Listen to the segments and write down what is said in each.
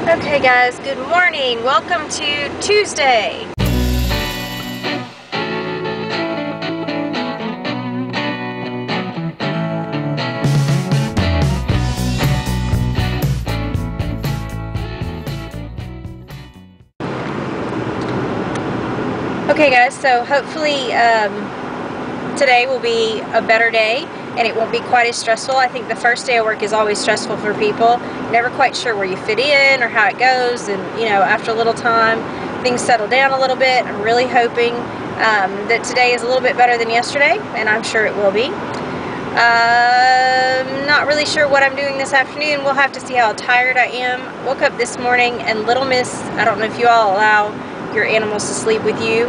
Okay guys, good morning. Welcome to Tuesday. Okay guys, so hopefully today will be a better day and it won't be quite as stressful. I think the first day of work is always stressful for people. Never quite sure where you fit in or how it goes, and you know, after a little time things settle down a little bit. I'm really hoping that today is a little bit better than yesterday, and I'm sure it will be. Not really sure what I'm doing this afternoon. We'll have to see how tired I am. Woke up this morning and little miss, I don't know if you all allow your animals to sleep with you.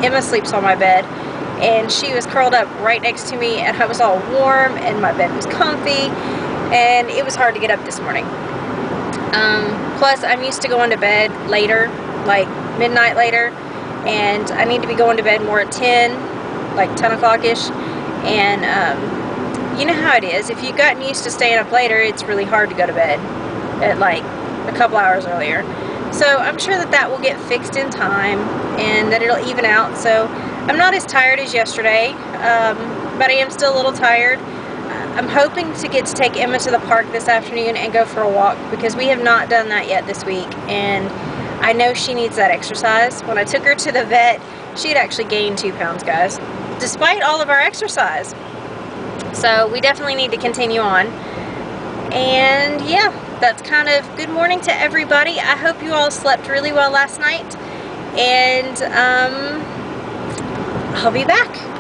Emma sleeps on my bed, and she was curled up right next to me, and I was all warm and my bed was comfy, and it was hard to get up this morning. Plus I'm used to going to bed later, like midnight later, and I need to be going to bed more at 10, like 10 o'clock-ish, and you know how it is. If you've gotten used to staying up later, it's really hard to go to bed at like a couple hours earlier. So I'm sure that that will get fixed in time and that it'll even out. So I'm not as tired as yesterday, but I am still a little tired. I'm hoping to get to take Emma to the park this afternoon and go for a walk, because we have not done that yet this week, and I know she needs that exercise. When I took her to the vet, she had actually gained 2 pounds, guys, despite all of our exercise. So we definitely need to continue on. And yeah, that's kind of good morning to everybody. I hope you all slept really well last night, and I'll be back.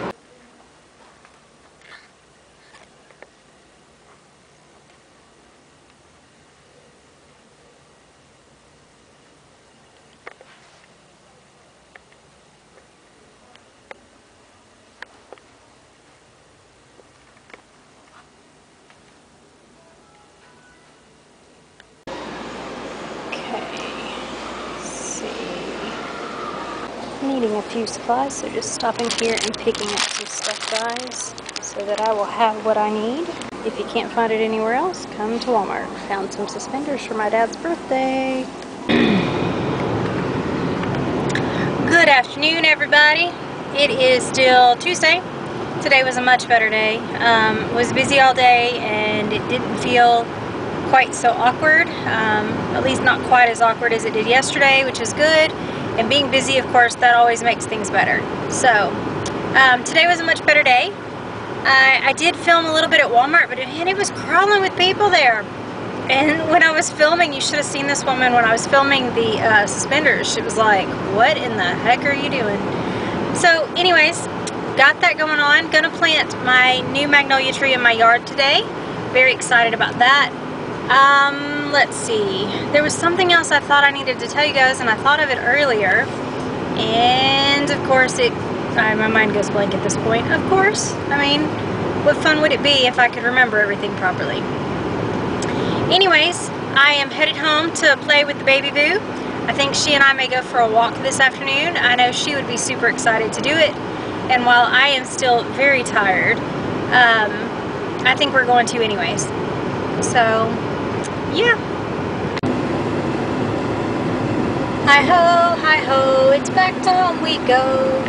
Needing a few supplies, so just stopping here and picking up some stuff, guys, so that I will have what I need. If you can't find it anywhere else, come to Walmart. Found some suspenders for my dad's birthday. Good afternoon, everybody. It is still Tuesday. Today was a much better day. Was busy all day, and it didn't feel quite so awkward, at least not quite as awkward as it did yesterday, which is good. And being busy, of course, that always makes things better. So today was a much better day. I did film a little bit at Walmart, but man, it was crawling with people there. And when I was filming, you should have seen this woman when I was filming the suspenders. She was like, what in the heck are you doing? So anyways, got that going on. Gonna plant my new magnolia tree in my yard today. Very excited about that. Let's see. There was something else I thought I needed to tell you guys, and I thought of it earlier. And of course my mind goes blank at this point. Of course. I mean, what fun would it be if I could remember everything properly? Anyways, I am headed home to play with the baby boo. I think she and I may go for a walk this afternoon. I know she would be super excited to do it. And while I am still very tired, I think we're going to anyways. So, yeah. Hi ho, it's back to home we go.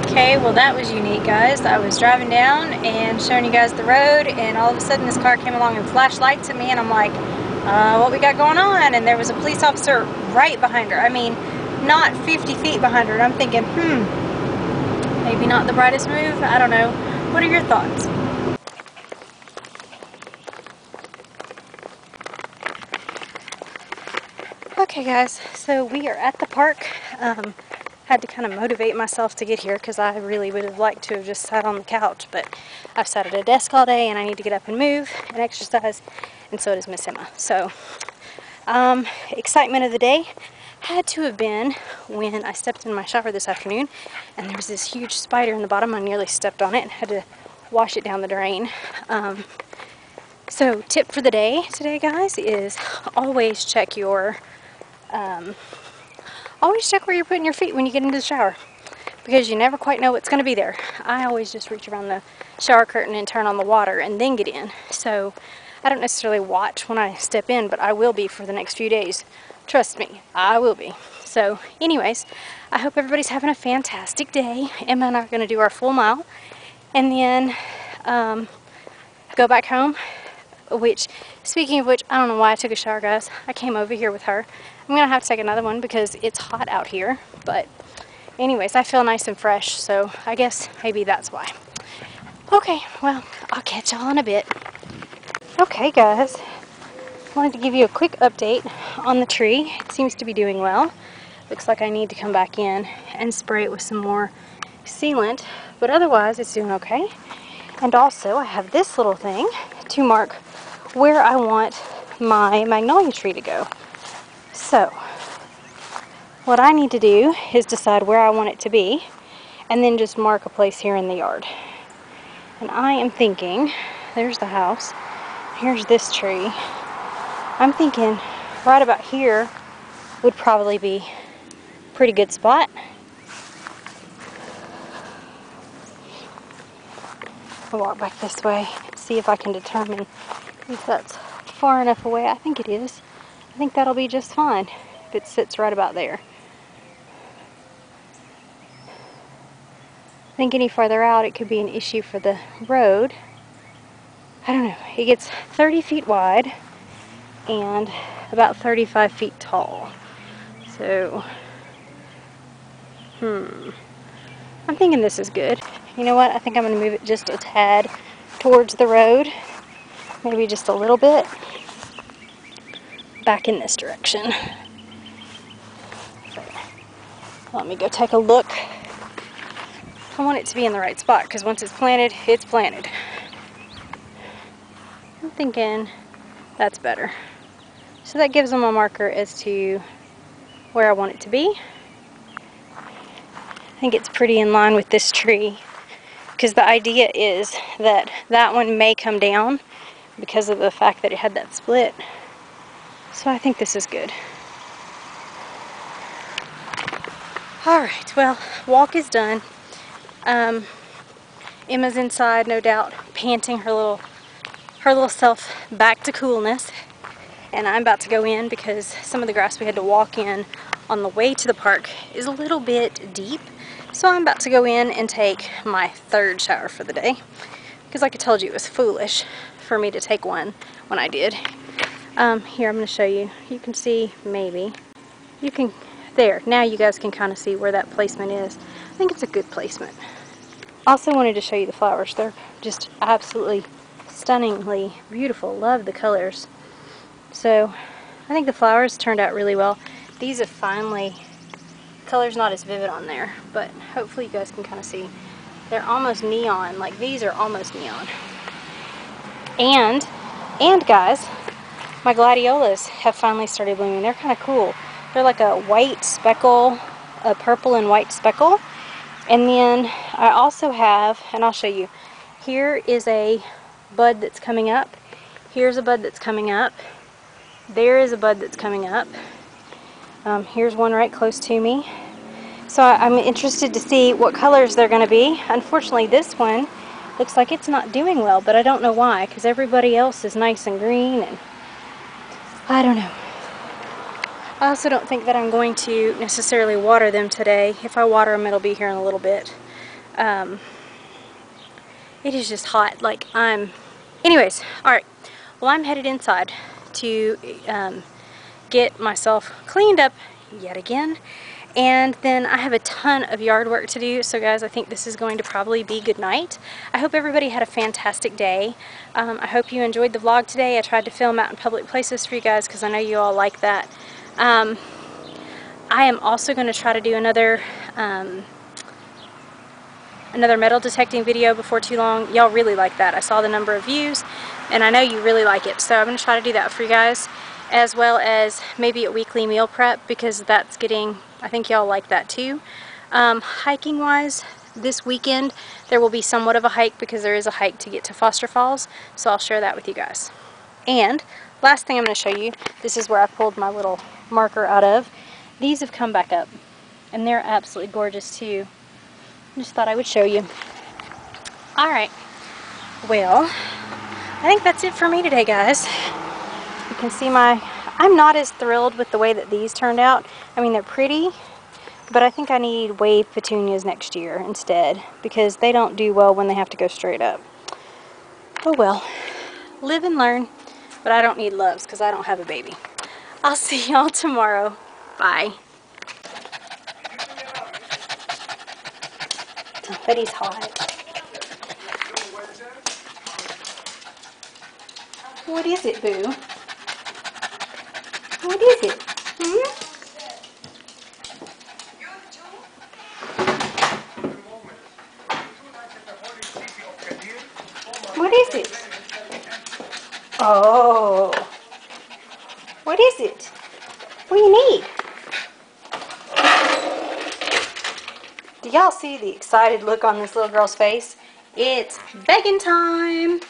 Okay, well that was unique, guys. I was driving down and showing you guys the road, and all of a sudden this car came along and flashed lights at me, and I'm like, what we got going on? And there was a police officer right behind her. I mean, not 50 feet behind her, and I'm thinking, maybe not the brightest move. I don't know. What are your thoughts? Okay guys, so we are at the park. Had to kind of motivate myself to get here, because I really would have liked to have just sat on the couch, but I've sat at a desk all day and I need to get up and move and exercise, and so does Miss Emma. So excitement of the day had to have been when I stepped in my shower this afternoon and there was this huge spider in the bottom. I nearly stepped on it and had to wash it down the drain. So tip for the day today, guys, is always check your always check where you're putting your feet when you get into the shower, because you never quite know what's going to be there. I always just reach around the shower curtain and turn on the water and then get in. So I don't necessarily watch when I step in, but I will be for the next few days. Trust me, I will be. So anyways, I hope everybody's having a fantastic day. Emma and I are going to do our full mile and then go back home. Which, speaking of which, I don't know why I took a shower, guys. I came over here with her. I'm going to have to take another one because it's hot out here. But anyways, I feel nice and fresh, so I guess maybe that's why. Okay, well, I'll catch y'all in a bit. Okay, guys. Wanted to give you a quick update on the tree. It seems to be doing well. Looks like I need to come back in and spray it with some more sealant. But otherwise, it's doing okay. And also, I have this little thing to mark where I want my magnolia tree to go. So, what I need to do is decide where I want it to be, and then just mark a place here in the yard. And I am thinking, there's the house, here's this tree. I'm thinking right about here would probably be a pretty good spot. I'll walk back this way and see if I can determine if that's far enough away. I think it is. I think that'll be just fine if it sits right about there. I think any farther out it could be an issue for the road. I don't know. It gets 30 feet wide and about 35 feet tall. So, I'm thinking this is good. You know what? I think I'm going to move it just a tad towards the road. Maybe just a little bit. Back in this direction. Let me go take a look. I want it to be in the right spot because once it's planted, it's planted. I'm thinking that's better. So that gives them a marker as to where I want it to be. I think it's pretty in line with this tree because the idea is that that one may come down because of the fact that it had that split. So I think this is good. Alright, well, walk is done. Emma's inside, no doubt, panting her little self back to coolness. And I'm about to go in because some of the grass we had to walk in on the way to the park is a little bit deep. So I'm about to go in and take my third shower for the day. Because like I told you, it was foolish for me to take one when I did. Here, I'm going to show you. You can see, maybe. You can, there. Now you guys can kind of see where that placement is. I think it's a good placement. Also wanted to show you the flowers. They're just absolutely stunningly beautiful. Love the colors. So, I think the flowers turned out really well. These have finally, color's not as vivid on there, but hopefully you guys can kind of see. They're almost neon, like these are almost neon. And guys, my gladiolas have finally started blooming. They're kind of cool. They're like a white speckle, a purple and white speckle. And then I also have, and I'll show you, here is a bud that's coming up. Here's a bud that's coming up. There is a bud that's coming up. Here's one right close to me. So I'm interested to see what colors they're going to be. Unfortunately, this one looks like it's not doing well, but I don't know why, because everybody else is nice and green, and I don't know. I also don't think that I'm going to necessarily water them today. If I water them, it'll be here in a little bit. It is just hot. Anyways, alright. Well, I'm headed inside to get myself cleaned up yet again. And then I have a ton of yard work to do. So guys, I think this is going to probably be good night. I hope everybody had a fantastic day. I hope you enjoyed the vlog today. I tried to film out in public places for you guys because I know you all like that. I am also going to try to do another metal detecting video before too long. Y'all really like that. I saw the number of views and I know you really like it. So I'm going to try to do that for you guys, as well as maybe a weekly meal prep, because that's getting, I think y'all like that too. Hiking wise, this weekend there will be somewhat of a hike because there is a hike to get to Foster Falls. So I'll share that with you guys. And last thing I'm going to show you, this is where I pulled my little marker out of. These have come back up and they're absolutely gorgeous too. Just thought I would show you. Alright, well, I think that's it for me today, guys. You can see I'm not as thrilled with the way that these turned out. I mean, they're pretty, but I think I need wave petunias next year instead, because they don't do well when they have to go straight up. Oh well, live and learn, but I don't need loves because I don't have a baby. I'll see y'all tomorrow. Bye. But he's hot. What is it, boo? What is it? Hmm? What is it? Oh. What is it? What do you need? Do y'all see the excited look on this little girl's face? It's begging time.